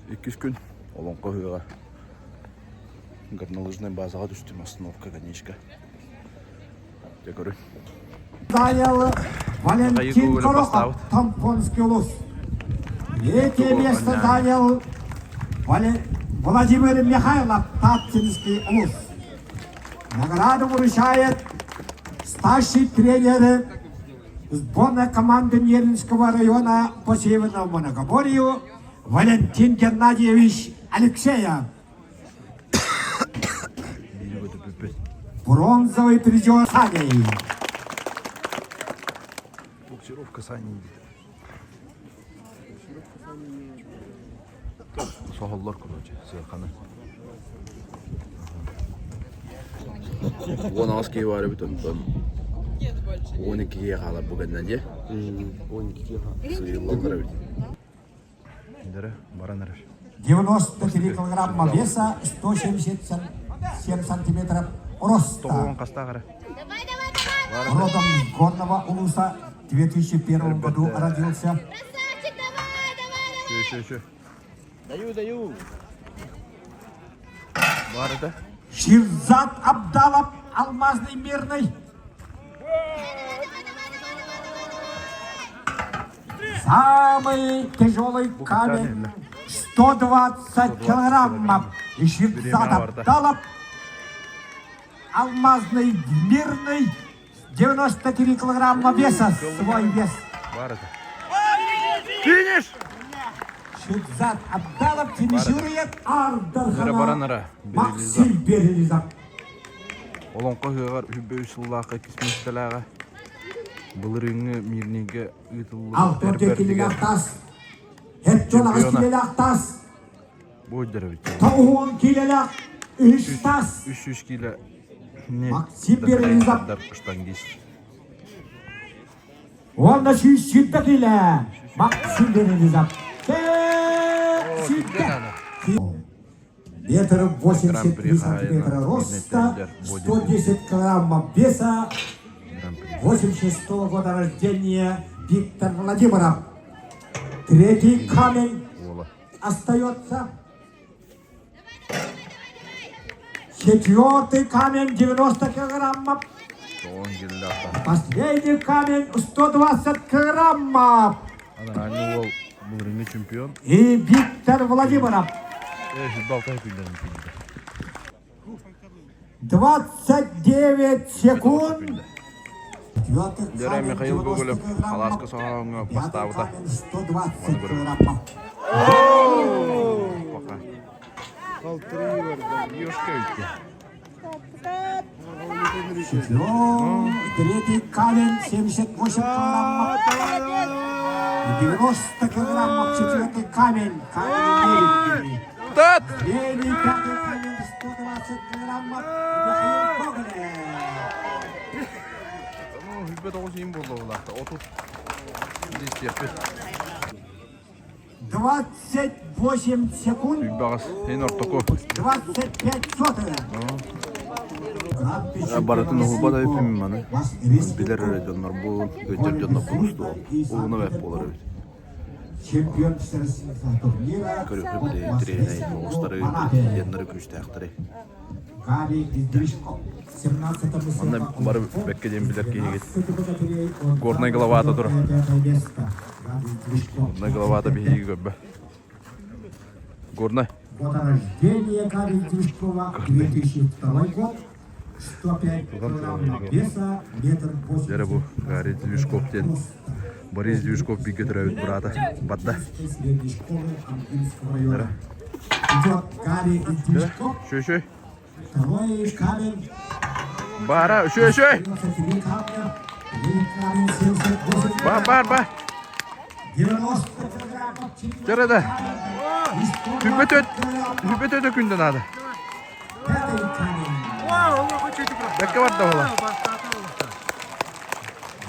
2 gün olan koyuğa. Горнолыжная базаға түстім остановка конечка. Декоры. Занял Валентин Корохов, Тампонский улус. Третье место занял Владимир Михайлов, Татинский улус. Награду вручает старший тренер сборной команды Нервинского района по Северному многоборью Валентин Геннадьевич Алексеев. Бронзовый призер Саней. Буксировка Саней. Соғылдар көрінce, сыйқаны. 10 кей бары бүтін. 12 кей қалар бүгіннен де. 12 кей қалар. Сыйылдар бүт. Ендері, баран әрі. 93 килограмма веса, 177 сантиметров роста. Тоғын қаста қары. Родом горного улуса, в 2001 году родился. Еще. Даю. Барды. Ширзат Абдалов, алмазный мирный. Самый тяжелый камень, 120 килограммов. И Ширзат Абдалов, алмазный мирный, 93 килограмма веса, свой вес. Финиш! Ширзат Абдалов финиширует Баранара. Максим Берелизов. Олонқа ғығар үббей сұллаққа кесместіліға. Бұл реңі мирнеге ұйтылы. Алтөте келелі ақтас. Хетчонағыз келелі ақтас. Бойдары бітті. Тауын келелі ақ. Үш тас. 300 келі. Максим Берелизов. Қыштан кес. Онда 107 келі. Максим Берелизов. Метр 83 сантиметра роста, 110 килограммов веса, 86 года рождения Виктор Владимиров. Третий камень остается. Четвертый камень 90 килограммов. Последний камень 120 килограммов. Чемпион. И Виктор Владимиров. 29 секунд. Дерей Михаил Гоголев, Аласка соңғы поставыда. 120 килограммов. Қалтыры берді, ешке өтті. Третий камень 78 килограммов. 90 килограммов четвертый камень. Камень Тат! Левый пятый камень 120 килограммов. Михаил Гоголев. Hübbet oğuzayım buldu oğlakta. Otur. Şimdi isteyip. 28 секунд. Hübbağız. Senin ortaku. 25 сотых. Baratın oğulba da öpümüm bana. Bilir öğrediyorlar bu. Götürdüğünde buluştu. Oğluna vep olur. Чемпион всероссийского турнира. Körüklü treni, oğuzları, yenleri güçte aktırı. Гарри Издришков. 17 Ondan barı beklediğim bilir ki Горная голова ата dur. Горная голова ата bir iyi göbbe. Горная. Года рождения Гарри Издришкова 2002 год. 105 килограммов веса, метр 80. Дәрі бұл Гарри Движковтен. Борис Движков bir götürüyor burada. Badda. Идет Гарри Издришков. Şöy. Второй камень. Bara, şöy. Бар. 90 килограммов. Jarada. Hübbet öte günden adı. Пятый камень. Dakika var da ola.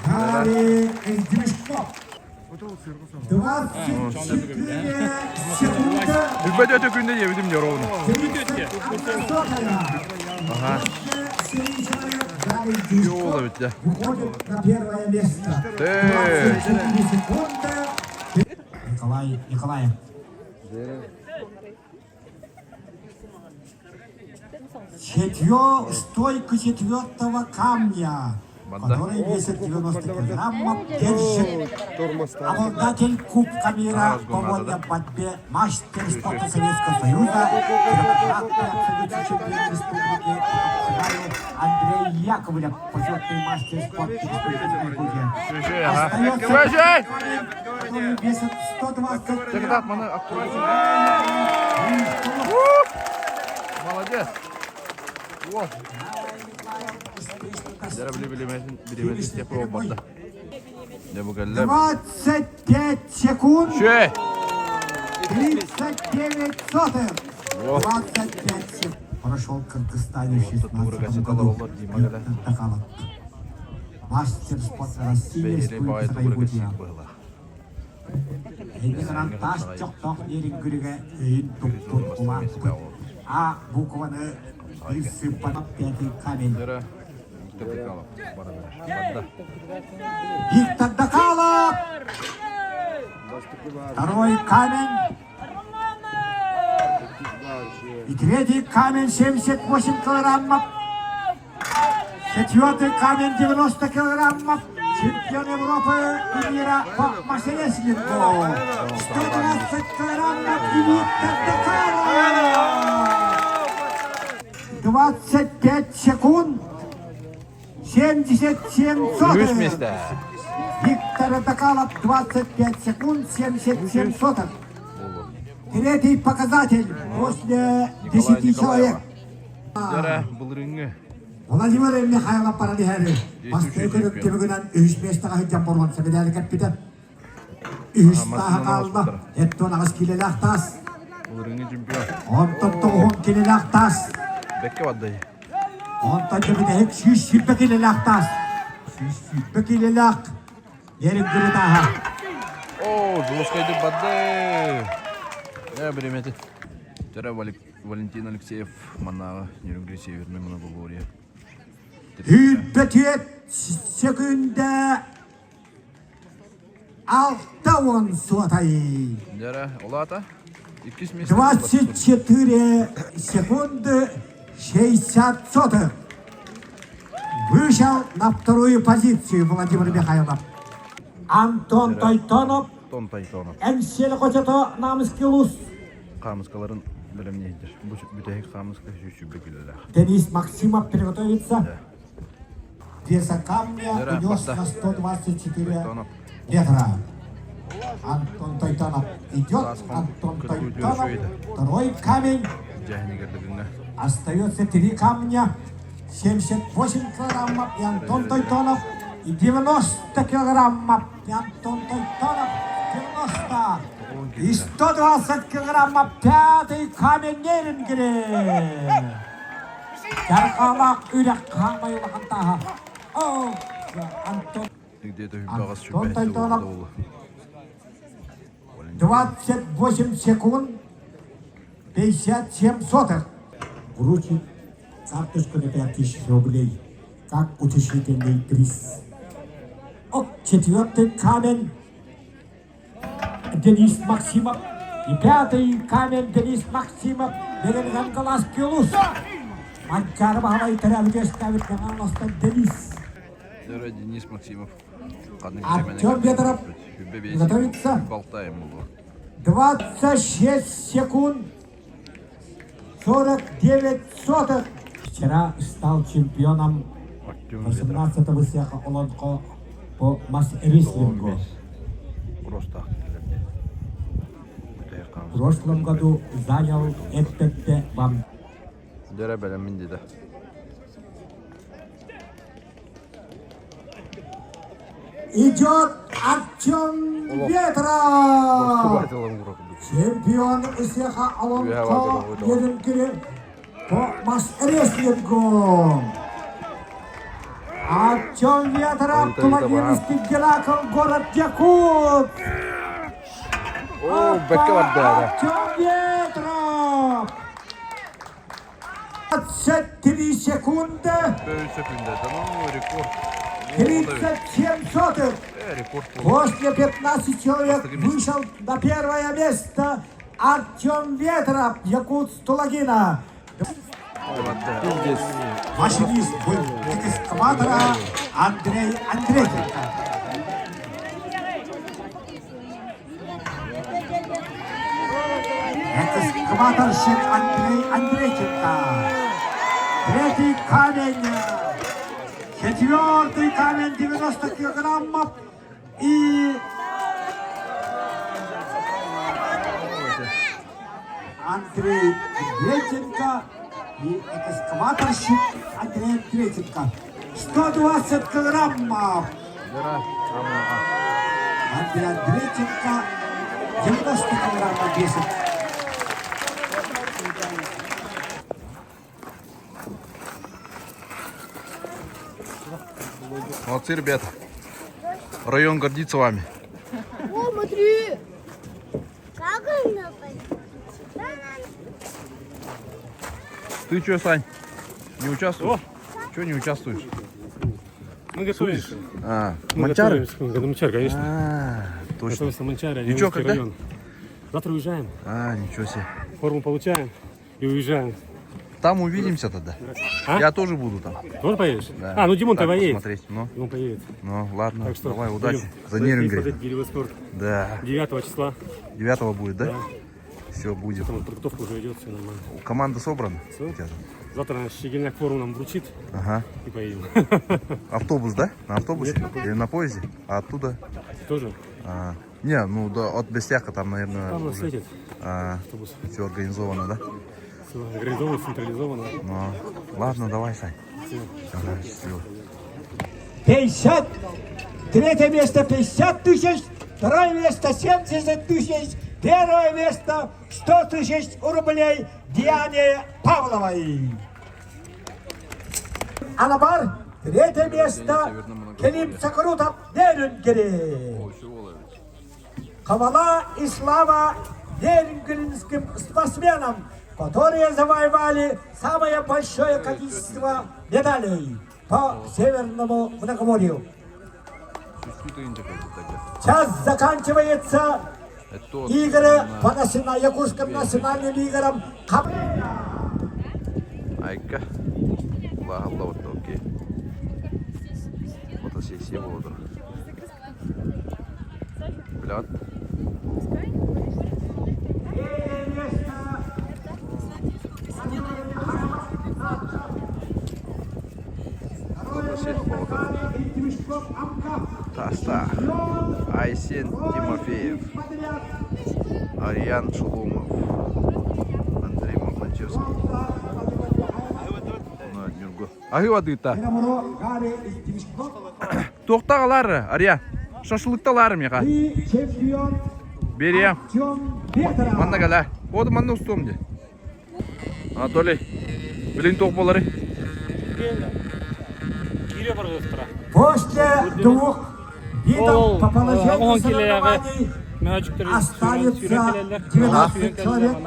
Гарри Издришков. 24 секунды. Hübbet öte günden yemedim diyor onu. Aha. Yola bitti. Выходит на первое место. 24 секунды. Николаев. Стойка четвертого камня, который весит 90 килограммов, держит обладатель Кубка мира по вольной борьбе, мастер спорта Советского Союза, трехкратный абсолютный чемпион республики Андрей Яковлев, почетный мастер спорта Республики Якутия. Остается камень, который весит 120 килограммов. Молодец. Вот. Дәрі білемесін деп болмады. Де бұғалып. 25 секунд. Шей. 39 сотых. 25 секунд. Прошел в Кыргызстане в 16 году. Мастер спорта России, Республика Якутия. Эдигран таш чоқтоқ ерінгілігі өйін тұқтың құлақ көт. А букваны присыпанып пятый камень. Виктор Дакалов. Второй камень. И третий камень 78 килограммов. Четвертый камень 90 килограммов. Чемпион Европы и мира по мастерестлингу. 120 килограммов и Виктор Дакалов. 25 секунд. 77 сотых. Виктор Дакалов 25 секунд 77 сотых. Третий показатель после 10 человек. Владимир Михайлов Паралихари. Бастекерік кемігінен үйіспестіға хүттен болған сәбедәлі кәппеді. Үйіспаға қалды. Әттон ағыз келелі ақтас. Онтон тоғын келелі ақтас. Онтон кеміде хек сүйіспе келелі ақтас. Сүйіспе келелі ақ. Ерін күрі таға. О, жолысқайды бады. Біреметі. Жара Валентин Алексеев манағы Нерюнгри Северный Монголия. 35 секунда 6 сотой. 24 секунды 60 сотых. Вышел на вторую позицию Владимир Михайлов. Антон Тойтонов. Әншелі қочаты намыске лұс. Қамысқаларын білімнейдір. Бүтәйік қамысқа шүйші бекілілі. Денис Максимов приготовится. Веса камня унес на 124 метра. Антон Тойтонов идет. Антон Тойтонов. Второй камень. Остается 3 камня. 78 килограммов. И Антон Тойтонов. И 90 килограммов. И Антон Тойтонов. 90. И 120 килограммов. Пятый камень Нерингере. Ярқалақ үйрек қамай ұлақантаға. Антон Тойтонов. 28 секунд 57 сотых. Вручит карточку на 5000 рублей. Как утешительный приз. Четвертый камень Денис Максимов. И пятый камень Денис Максимов. Беренган Галас Килус. Манчар Бахалай Тарабия ставит на носта Денис. Денис Максимов. Артем Ветров готовится. 26 секунд 49 сотых. Вчера стал чемпионом 18-го сеха Олонко по масс-рестлингу. В прошлом году занял ЭПТ вам. Идет Артем Ветров. Чемпион сеха Олонко Еренгере по масс-рестлингу. Артем Ветров, Тулагинский Геракл, город Якут. Артем Ветров. 23 секунды. 37 сотых. После 15 человек вышел на первое место Артем Ветров, Якут Тулагина. Машинист был экскаватора Андрей Андрейченко. Экскаваторщик Андрей Андрейченко. Третий камень. Четвертый камень 90 килограммов. И Андрей Андрейченко и экскаваторщик Андрей Андрейченко. 120 килограммов. Андрей Андрейченко 90 килограммов весит. Молодцы, ребята. Район гордится вами. О, смотри! Как он нападет? Ты что, Сань, не участвуешь? Чего не участвуешь? Мы готовимся. Манчары? Манчар, конечно. Точно. Готовимся Манчара, И чё, когда? район. Завтра уезжаем. Ничего себе. Форму получаем и уезжаем. Там увидимся тогда. А? Я тоже буду там. Тоже поедешь? Да. Ну Димон-то Так поедет. посмотреть. Ну, Димон поедет. ладно, Так что, давай, удачи. будем За Нерюнгри. смотреть гиревой спорт. Да. 9 числа. 9 будет, да? Да. Все, будет. Там подготовка уже идет, все нормально. Команда собрана? Всё. У тебя там? Завтра Щегельняк форму нам вручит Ага. и поедем. Автобус, да? На автобусе? Нет, на поезде. Или на поезде? А оттуда? Тоже? Не, ну да, от Бестяка там, наверное, Там нас уже. встретит автобус. Все организовано, да? Все организовано, централизовано. Ну, ладно, давай, Сань. Всё. Ага, счастливо. 50. Третье место 50 тысяч. Второе место 70 тысяч. Первое место 100 тысяч рублей Диане Павловой. Анабар. Третье место Келим Сакрутов Нерюнгри. Хвала и слава нерюнгринским спортсменам, которые завоевали самое большое количество медалей по Северному многоморью. Сейчас заканчивается игры по Якутским национальным играм. Айка. Алла вот окей. Фотосессия болды. Блядь. Фотосессия болды. Таста. Айсен Тимофеев. Ариан Шулумов. Андрей Маклачевский. Ағивадыйта. Тоқтағалары, Ария. Шашлықталары меға. И чемпион Берем. Артем Ветров. Манна гала. Оды манна ұстуымде. Анатолий. Білін тоқ болары. Кире бар өстіра. После двух видов по положению соревнований Мәжіктер останется 12 человек.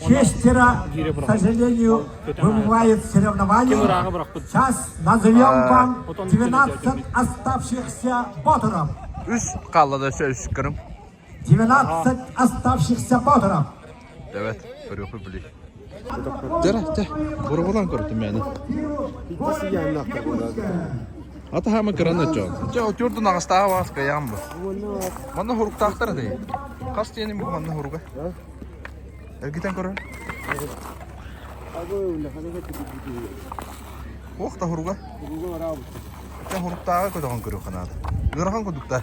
Шестеро, к сожалению, выбывает соревнования. Сейчас назовем вам 12 оставшихся боттеров. Үш қалада сөз кірім. 12 оставшихся боттеров. Evet, көрөпі білей. Дәрі, бұрғылан көрді мені. Ата хама кіраны жау. Жау түрдің ағыстағы бағысқа яғым бұл. Манна хұрықтақтар дейін. Қас дейінім бұл манна хұрға? Әргетен көрі? Оқта хұрға? Жау хұрықтағы көдіған көрі қанады. Үріған көдікті?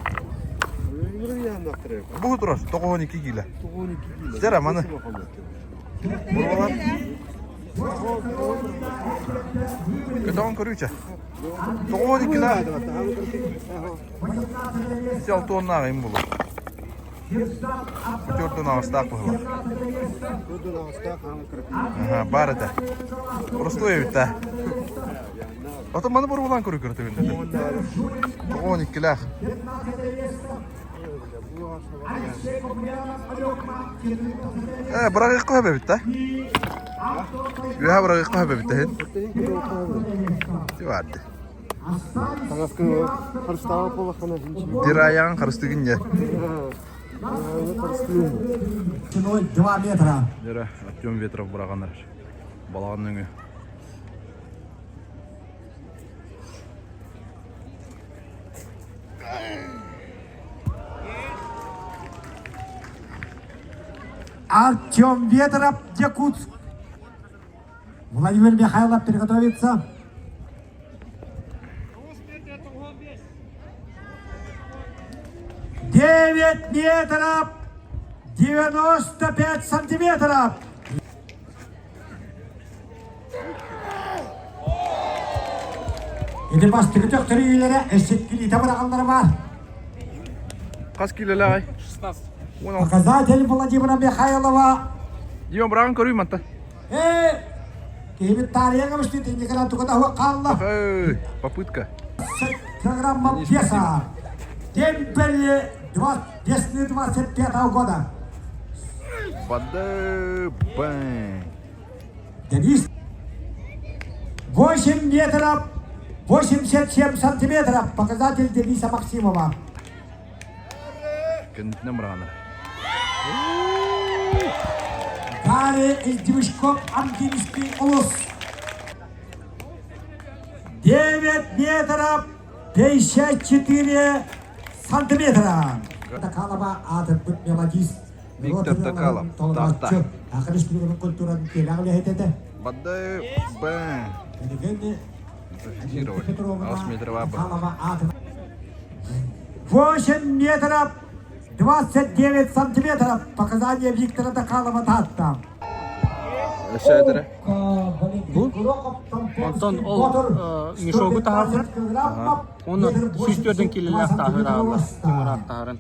Бұғы тұрар, 92 килі. Жәрі, маны? Бұрғылан? Көдіған көрі үші? 92 килі? Сел тоннаға им бұлы. Төрдің ағыстақ бұғылы. Бар әді. Ұрысты өйбітті. Ата маны бұрғылан көрі көрі түгінді. 92 килі. Бұрағы иққа өбе бітті? Үйе бұрағы иққа өбе бітті хен? Диварды. Дир аяғын қарыстығын не? 2 метра. Дира, Артем Ветров бұрағанар. Балаған өңі. Артем Ветров, Якутск. Владимир Михайлов приготовится. Девять метров 95 сантиметров. Енді бас түгітек түрігілері әшеткілі табырағанлары бар. Қас келелі ағай? 16. Показатель Владимира Михайлова. Диман бірағын көрейм атта. Кейбіт тарияға мүштеті, некана тұқыда хуа қалылы. Попытка. Килограмма веса. Демпель 25 года. Бады, бэн. Денис. 8 метров 87 сантиметров. Показатель Дениса Максимова. Кендітінен бірағандар. Далее из Девушков Антинский улус. 9 метров 54 сантиметра. Такалова атып бүт мелодист. Виктор Такалов, тахта. Ақырыш білігінің культураны келағылы әйтеді. Бады, бэн. Зафиксировали. 8 метров абы. 8 метров 29 сантиметров. Показания Виктора Такалова татта. Әшәдірі. Антон ол мешогу тағарсын. Оны сүйістерден келелі ақтағыр ағылы. Темір ақтағырын.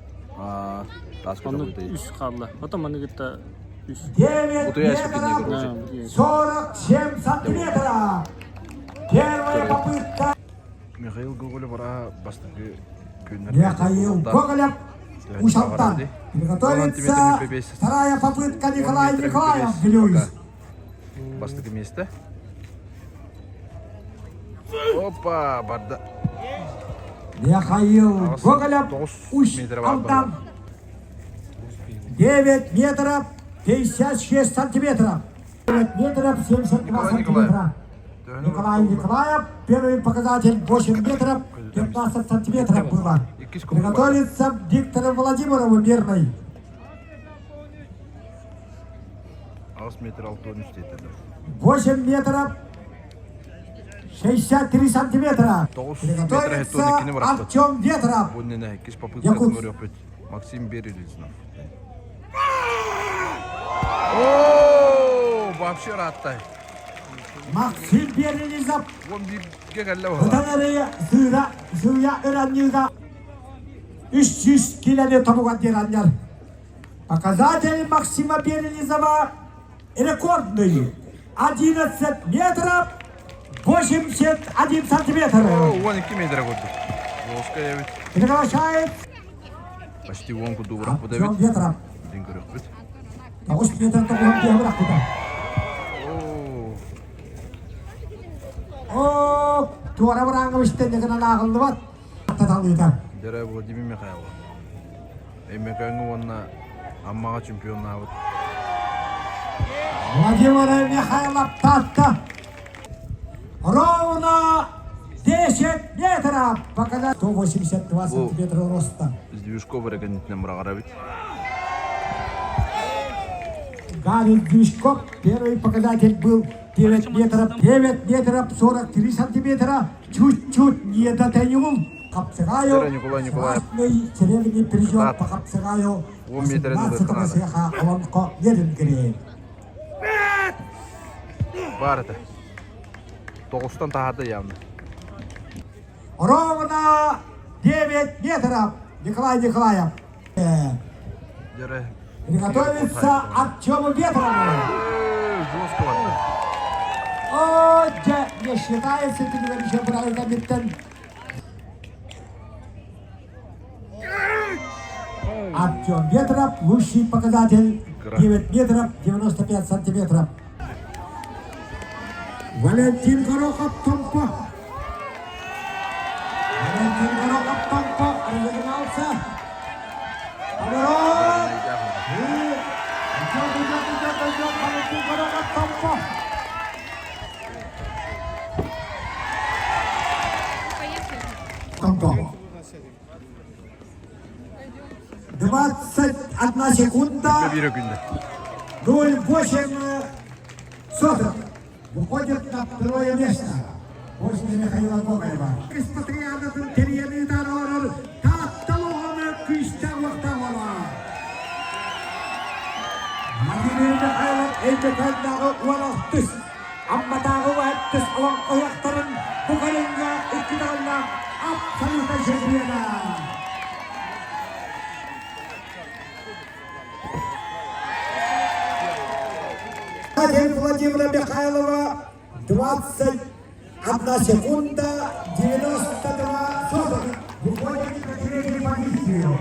Оны үш қалды. Потом оны кетті үш. 9 метров 47 сантиметров. Первая попытка. Михаил Гоголев бара бастығы көнлер. Михаил Гоголев Ушалтан. Приготовится вторая попытка Николай Николаев. Белюис. Бастығы месті. Опа, барды. Михаил Гоголев Ушалтан. 9 метров 56 сантиметров. 9 метров 72 сантиметра. Николай Николаев, первый показатель 8 метров 15 сантиметров было. Приготовится Виктору Владимирову мирный. 8 метров 63 сантиметра. Приготовится Артем Ветров. Якутск. Максим Берелизнов. О, вообще раттай. Максим Берелизнов. Он бирге кәлі ола. Бұтанары зүйя өраннюға 300 километр табуған дераннар. Показатель Максима Берелизнова рекордный. 11 метров 81 сантиметр. О, 12 метра көтті. Лоская бит. Приглашает Почти вонку дубырақ бұда Артем бит. Ветров. Ден көрек бит. 9 метр табуған дераннар бұда. О, туара бұраңғы біштен дегенен ағылды бат. Таталыйда. Дәрі Владимир Михайлов. Әмекәңі онына аммаға чемпионна бұд. Владимир Михайлов татта. Ровно 10 метров. Показать 182 сантиметра роста. Здвижко вареканетінен бұрағара бит. Гарри Движков. Первый показатель был 9 метров 43 сантиметра. Чуть-чуть не дотянул. Капцегаю. Николай Николаев. Серебряный призер по Капцегаю. 18-го цеха Олонко Веденгрей. Бар это. Тоғыстан тағады явно. Ровно 9 метров. Николай Николаев. Дәрі. Приготовится Артему Ветрову. Жестко ватты. О, не считается, ты говоришь, что брали капитан. Артем Ветров, лучший показатель 9 метров 95 сантиметров. Валентин Горохов Томпо. Валентин Горохов Томпо разогнался. Оборот. Идет Валентин Горохов Томпо. Тамтово. 21 секунда. 0,8 сотых. Выходит на второе место. После Михаила Гоголева. Из патриархов интерьерный дорог. Татталоны Кристиан Вахтамова. Владимир Михайлов Эйбекандағы уалақтыс. Аммадағы уәттіс алан қояқтарын бұғарынға үккідағына абсолютно жезбеді. Владимира Михайлова 21 секунда 92 сотых. Выходит на третью позицию.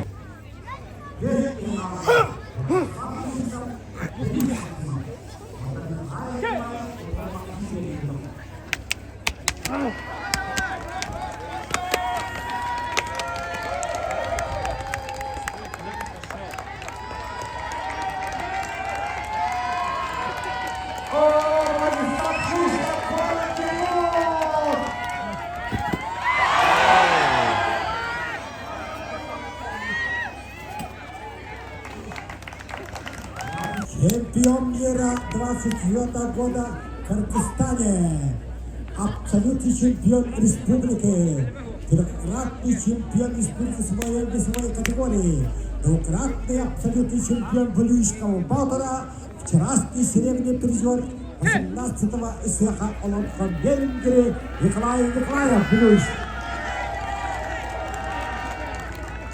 Чемпион мира 24 года в Кыргызстане, абсолютный чемпион республики, трехкратный чемпион республики своей весовой категории, двукратный абсолютный чемпион Булуйского Балтера, вчерашний серебряный призер 18-го СХ Олимпийского Венгрии Николай Николаев Булуйск.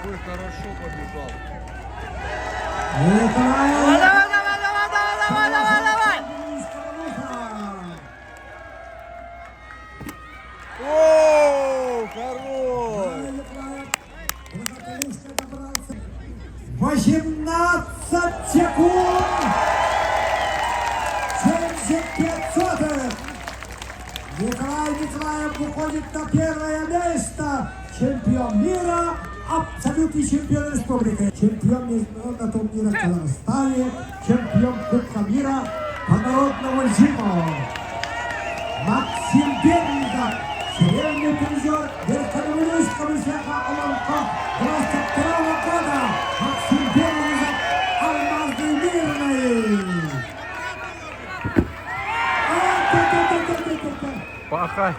Ой, хорошо побежал. Николай! О, хорош! 18 секунд! 75 сотых! Николай Николаев выходит на первое место! Чемпион мира, абсолютный чемпион республики, чемпион международного турнира в Казахстане, чемпион Кубка мира по народному жиму. Максим Бернинга, серебряный призер Верховного СХ Олимпийского 22 года. Максим Бернинга, алмазный мирный. Пахай.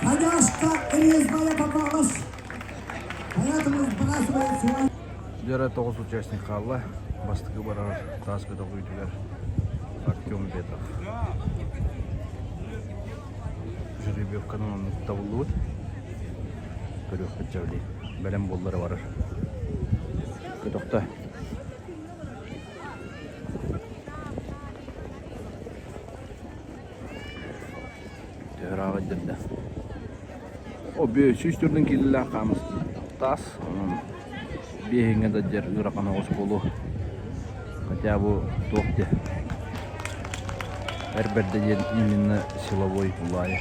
Конечно, резная попалась. Поэтому сбрасывает свой. Жара 9 участник қалды. Бастығы барар таскыда қойдылар. Артем Петров. Жеребьевканың табылуы. Көрек бітжавли. Бәлем болдары барар. Көтіқта. Жырағы жүрді. О, 500-түрдің келілі қамыз тас. Бейінге де жер үрақана осы болу. Хотя бұл тоқты. Әрбірді именно силовой ұлайы.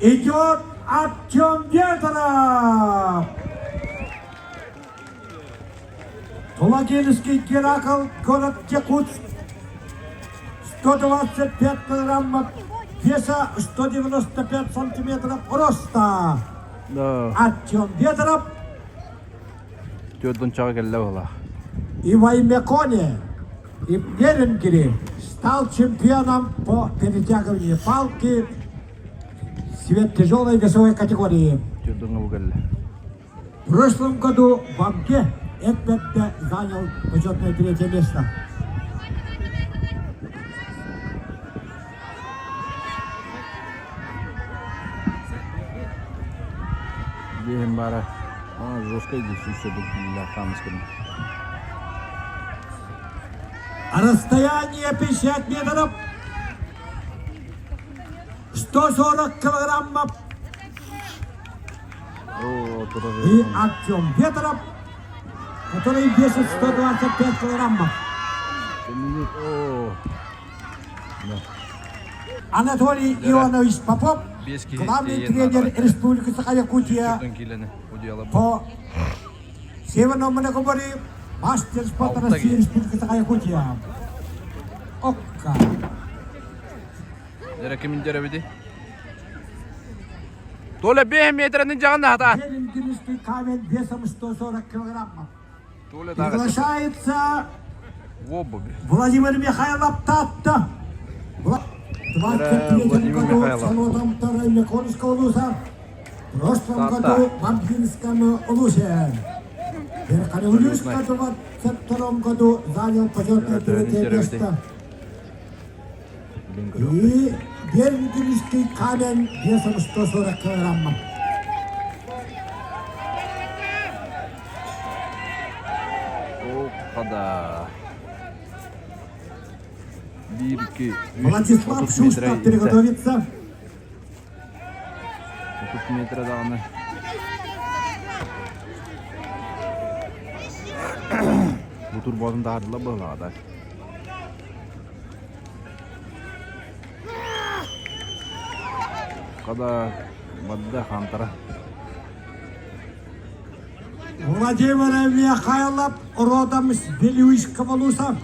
Идет Артем Ветров. Тулагинский Геракл, город Якутск. 125 килограммов веса, 195 сантиметров роста. Да. Артем Ветров. Төрдің чағы келі ола. И в Аймеконе, и в Венгрии стал чемпионом по перетягиванию палки сверхтяжелой весовой категории. Төрдің ол келі. В прошлом году в Амке Эдбетте занял почетное 3 место. Бейін бары. Жесткой здесь еще для Хамского. Расстояние 50 метров. 140 килограммов. И Артем Ветров, который весит 125 килограммов. Анатолий Ионович Попов, главный тренер Республики Саха-Якутия по Северному Моногорью, Мастер спорта России Республикасы Якутия. Окка. Кимин жарабиди? Толя 5 метрінің жағында хата. Белгинский камень весом 140 килограммов. Толя Приглашается Воббоби. Владимир Михайлов Татта. 23 году Салотом вторым Конского улуса. В прошлом году в Амфинском улусе. В Верхонеулюшском 22 году занял почетное третье место. И Белгинский камень весом 140 килограммов. Опада. Бирки. Владислав Шустов переготовится. 30 метра дағыны. Бұтыр бозын дағыдыла бұғылағада. Қада бадда қантара. Владимир Михайлов родом с Белюйского улуса.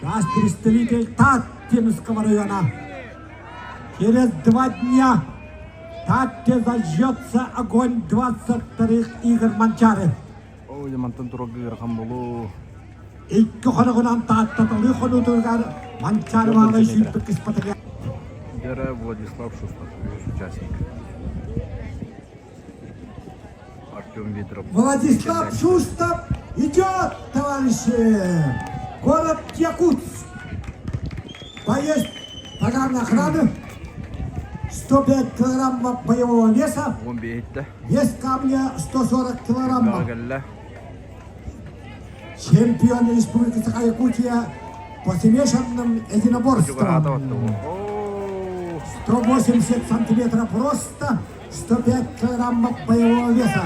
Сейчас представитель Таттинского района. Через 2 дня Татте зажжется огонь 22-х игр Манчары. Ой, демантан турогы рахам болу. Икки хоногунан Таттатылы хонутургар Манчары маңы жүйттік испатыға. Дера Владислав Шустов, участник. Артем Ветров. Владислав Шустов идет, товарищи! Город Якутск. Боец пожарной охраны. 105 килограммов боевого веса. Он бейте. Вес камня 140 килограммов. Гагалла. Чемпион Республики Саха-Якутия по смешанным единоборствам. 180 сантиметров роста, 105 килограммов боевого веса.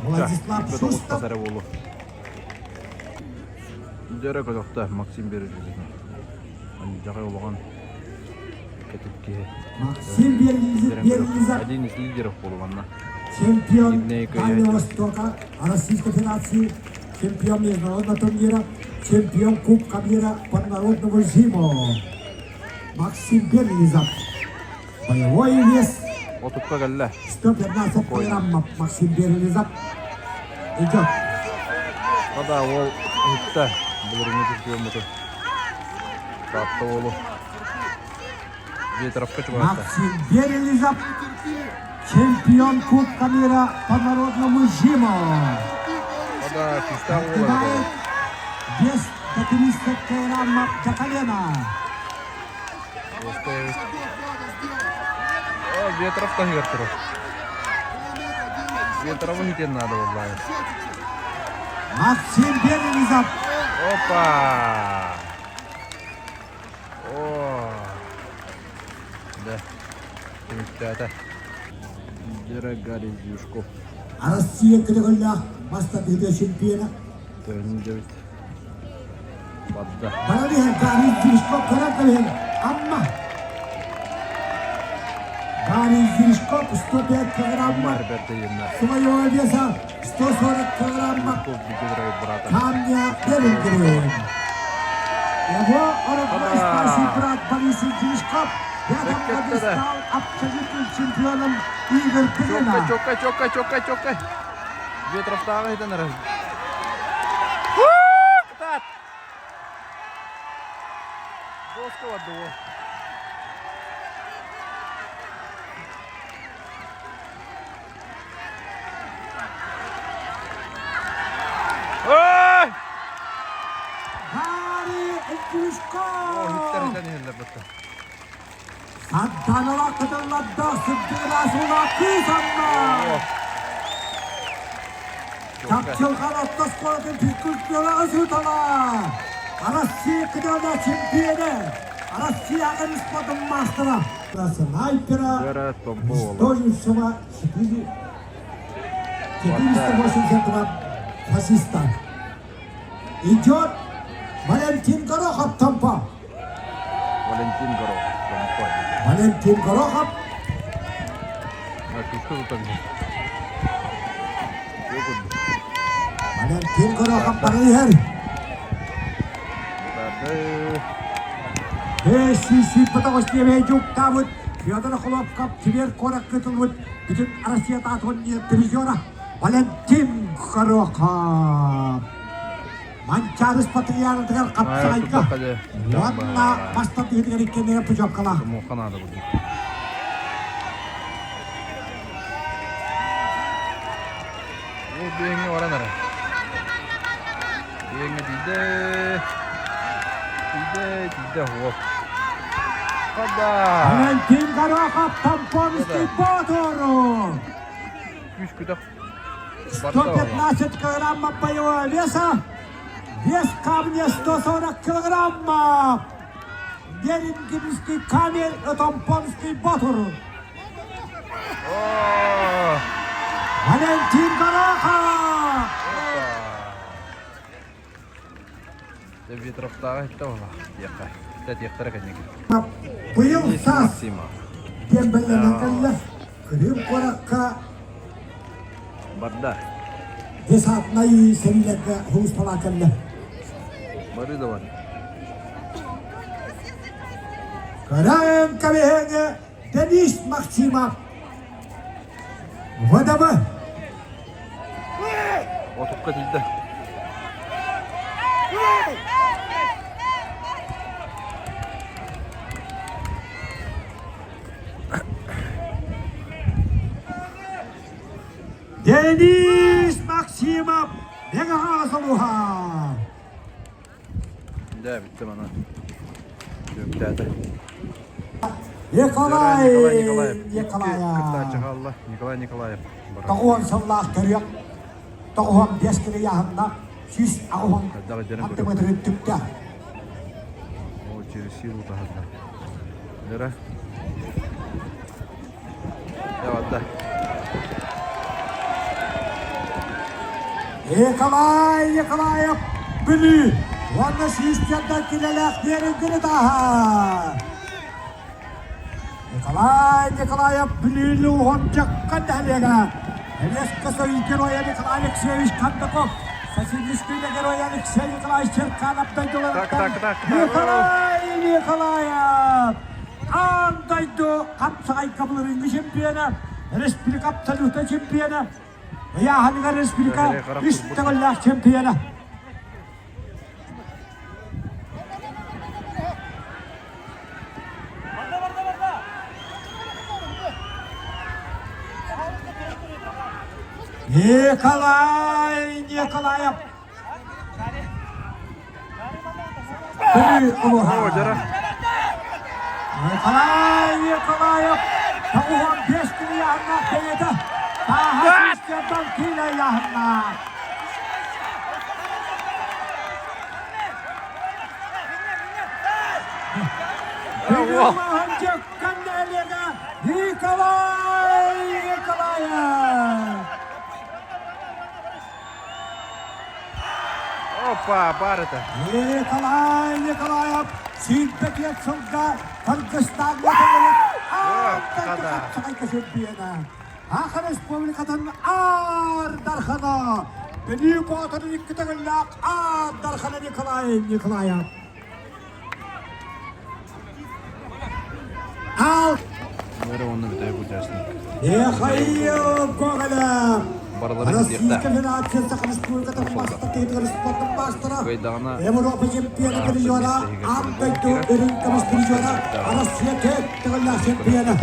Владислав Шустов. Дера Казахта, Максим Бережный. Жағай олған кетіпке. Максим Берлизов. Один из лидеров полуванна. Чемпион Дальнего Востока Российской Федерации, чемпион международного турнира, чемпион Кубка мира по народному жиму. Максим Берлизов. Боевой вес Отупка галла. 115 килограммов. Максим Берлизов идет. Қада ол ұтта. Бұлырыңы жүрген мұты. Қатты олу. Ветровка чуғатта. Максим Берлизов. Чемпион Кубка мира по народному жиму. Қада кистан олу. Открывает вес до 300 килограммов до колена. Ветров та гертіру. Ветрову хитен надо олай. Максим Берлизов. Опа! О! Да. Ребята. Дорогой Юшков. А Россия категория мастер чемпиона. Тönjövit. Padda. Баралихан Гарри Зиришков Каракалин. Амма. Гарри Зиришков 105 килограммов. Марберта Емна. Своего веса 140 килограммов. Ков бигеврает брата. Камня Белгрин. Его родной старший брат Борис Зиришков в этом году стал абсолютным чемпионом игр Пекина. Чокай. Ветров тағы хитен раз. Кытат! Доска вады о. Ой! Гарри Зиришков. Хиттер хитен хиттер бітті. Сантанова кыдылладда сыбдыйласуна кызанна. Чапчылған аттас қоратын түккіліктері ұсытала. Россия кыдылда чемпионы. Россияға спортын мастера. Снайпера, Дера Томпова. стоящего 482 фашиста. Идет Валентин Горохов Томпа. Валентин Горох. Валентин Горохов. А ты что тут так? Valentin Korokap Barrier. Sisi petokos dia bejuk tabut. Fyodor Kholopkov Tibir Korak ketulbut. Bütün Rusya tatun divizyona. Valentin Korokap. Mancarus Patriar dengan kapsaika. Warna pasta dengan ikan pujok kalah. Muhan ada burada. Bu beyni var nere? Beyni dide hop. Hada. Valentin Korokap Tamponski Потуру. Güç kudak. 115 килограммов боевого веса. Вес камня 140 килограммов. Берингемский камень Тампонский Потур. Valentin Korokap. Ветровтағы етті ола. Яққа. Тәт яқтары кәнеге. Быйыл сас. Максима. Дембеленекелі. Крым Корокка. Барда. Десантный сенлеге хуспалакелі. Бары да бар. Крым кабегене Денис Максимов. Водабы. Отыпқа дейді. Денис Максимов. Мега Азалуха. Да, bitti bana. Döktədi. Николай Николаев. Николаев. Николай Николаев. Тағуан саулақ көрек. Тағуан бескілі яғында. Сіз ағуан аттымыдырын түпті. О, через силу тағады. Лера. Давай, Николай Николаев білі. Оны сүйістенді келелек дерінгілі таға. Николай Николаев білілі оғын жаққан дәлегі. Резко стоит героя Николай Алексеевич Кандаков. Соседнический герой Алексей Николаевич Черканов дойду. Николай Николаев. Андайды қапсағай қабылы рингі чемпионы. Республика абсолютно чемпионы. Яғанға республика үстіғілік чемпионы. Николай Николаев. Николай Николаев. Тағуан 5 күні яғына бейді. Таға сүйістерден кейлі яғына. Бүгімағын жеккен әлегі Николай Николаев. Опа, бар это. Николай Николаев. Сүйінпек етсілді. Кыргызстан өтілік. Қапсағайқа чемпионы. Ақы республикадан Ардархана. Білі бұғатының үкітігілік Ардархана Николай Николаев. Ал Бәрі оны бітай бұтасының. Михаил Гоголев. Баралары Российская бізекті. Федерация Республиканың бастығы спорттың бастығы. Қойдағына Европа чемпионы дивизиона, Андайду Иринкамыз дивизиона, Россия тегілік чемпионы.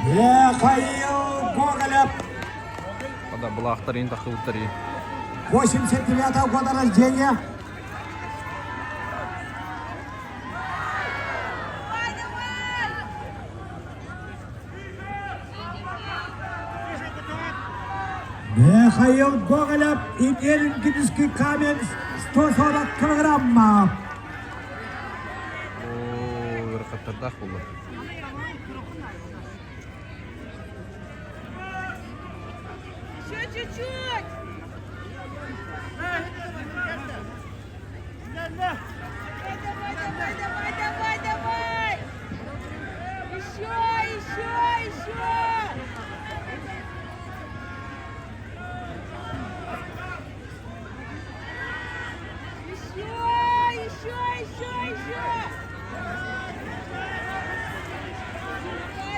Михаил Гоголев. Ада бұлақтар ең тақылықтар ең. 89 года рождения. Михаил Гоголев и Берингемский камень 140 килограммов. О, рахаттардақ болды. Еще чуть-чуть. Давай. Еще. Еще!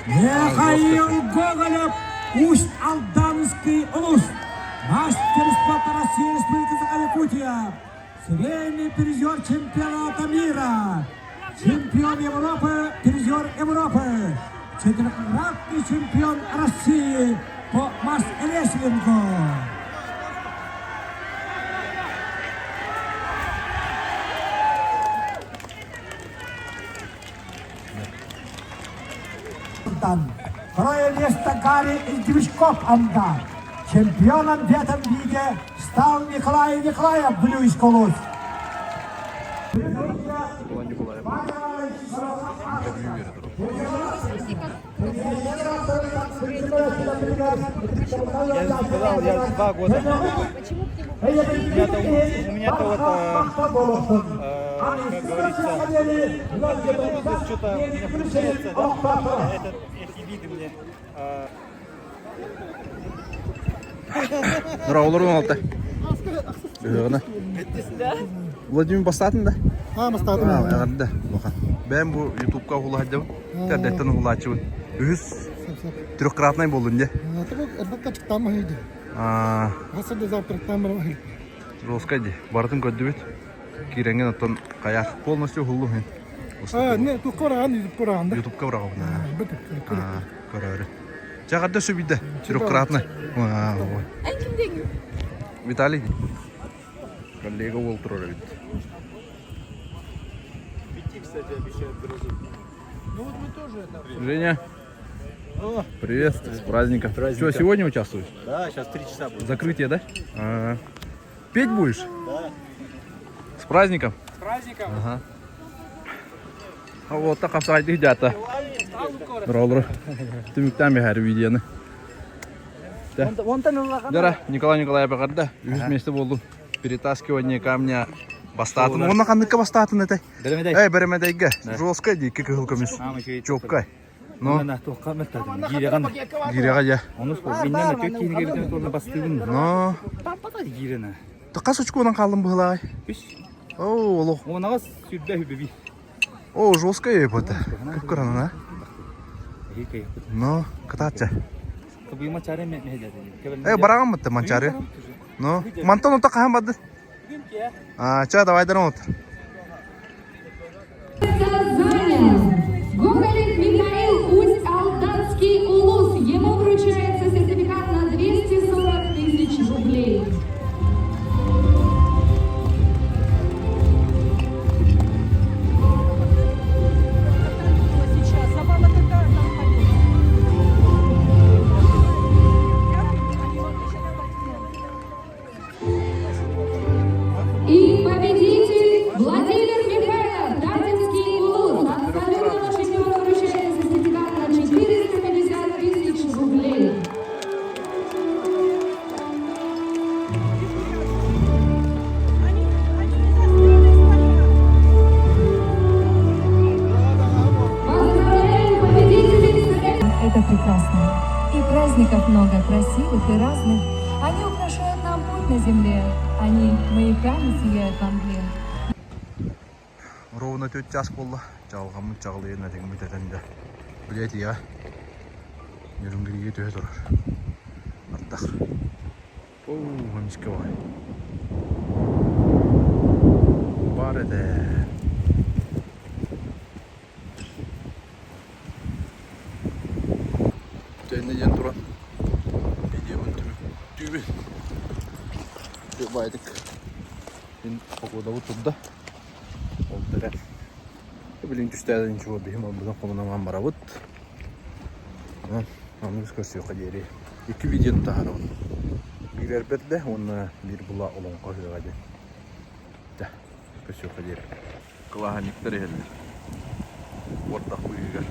Михаил Гоголев, Усть-Алданский улус. Мастер спорта России Республики Якутия. Серийный призер чемпионата мира. Чемпион Европы, призер Европы. Четырехкратный чемпион России по масс-рестлингу. Второе место Гарри Издевичков Анда. Чемпионом в этом виде стал Николай Николаев, Блюйский улус. Я сказал, я 2 года. У меня-то вот, как говорится, что-то не включается, да? Эти виды мне... Нұрағылырың алты. Владимир бастатын да? Бастатын. Ағарды да. Бән бұл ютубқа құлы haddim. Кәрдеттен құлы ачыбын. Үз трехкратный болдың де. Жолскай де. Бардың көдді бет. Киренген оттан қаяқ полностью құлы. Не, тут Коран, да? Ютубқа бұрағын. Көрі. Жағарда сөбейді. Трехкратный. Виталий. Коллега Уолтер ведь. Женя. Привет, с праздником. Что, сегодня участвуешь? Да, сейчас 3 часа будет. Закрытие, да? Петь будешь? Да. С праздником? С праздником. Ага. Вот так обсайдых дята. Роллер. Ты мектами гарри видеоны. Дара, Николай Николаев бақарда. Вместе болдым. Перетаскивание камня бастатын. Оны қандыққа бастатын это? Беремедейге. Жолскай дейкі кығылкамыз. Чопкай. Но? Гиреға я. Но? Тақас очку онан қалдым бұғылағай? О, олық. Онағыз сүрбе хүбеби. О, жолскай еп өті. Көп қыраны, но, кататча. Бараған мұтты манчары. Ну, мантон ұтта қаған бады? Ча, давай дарам отыр. Гоголев Михаил, Усть-Алданский улус. Ему вручается сертификат на 240 тысяч рублей. И победитель Владимир Михайлов, Датинский улус. Абсолютного чемпиона вручается сертификат на 450 тысяч рублей. Поздравляем победителей! Это прекрасно. И праздников много, красивых и разных. Они украшают нам путь на земле. Они маяками сияют во мгле. Ровно 4 час болды. Жалғамын жағылы ена деген мүтетенді. Білет, я. Нүрінгірге төе тұрар. Аттақ. Оу, ғанышке бай. Бар еді. Тәйнеден тұран. Видеоның түбі. Деп байдық. Мен оқуда отырды. Олдыры. Білін күштәден чуға бейім бұдан қолынан бара бұд. Оны біз көрсе өқа дері. 2 видеоны тағар оны. Bir әрбірді, оны бір бұла олың қойыға де. Да, көрсе өқа дері. Қылаға нектер әлі. Ортақ бұйығар.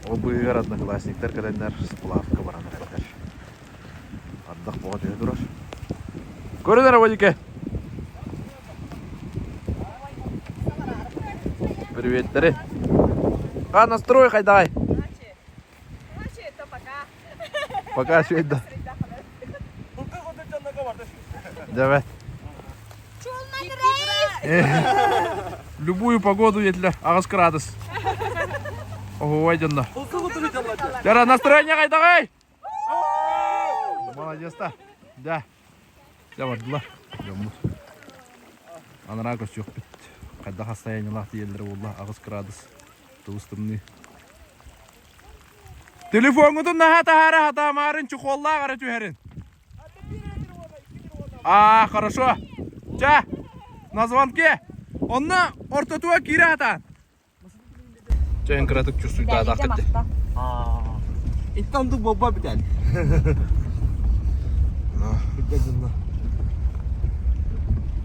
Ол бұйығар одноклассниктер кәдендер сплавка бараныр әдер. Ардақ бұға дейі тұрар. Көрінер, Вадике! Привет, А, настрой, хайдай. Значит, это пока. Пока швейда. Давай. Любую погоду если агас градус. Ого, айдында. Жара, настроение хайдай. Молодец, да. Жабардыла. Анара көз жоқ бит. Қайда состояниялар елдері болла, агас градус. Туыстымны. Телефоныңды нахата хата марын чухолла қара түйерін. А, хорошо. Ча, на звонке. Онна ортотуа кире хатан. Чайын кіратық чувствуйта адақ кетті. Иттанды баба бітән.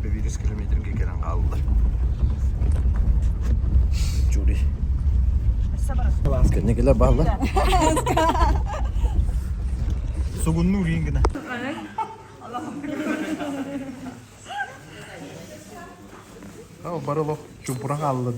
Virüs kilometrin kekeren kaldı. Juri. Ne kadar bağlı? Sugunnu ringine. Oh, baru lo cumpurang kaldı.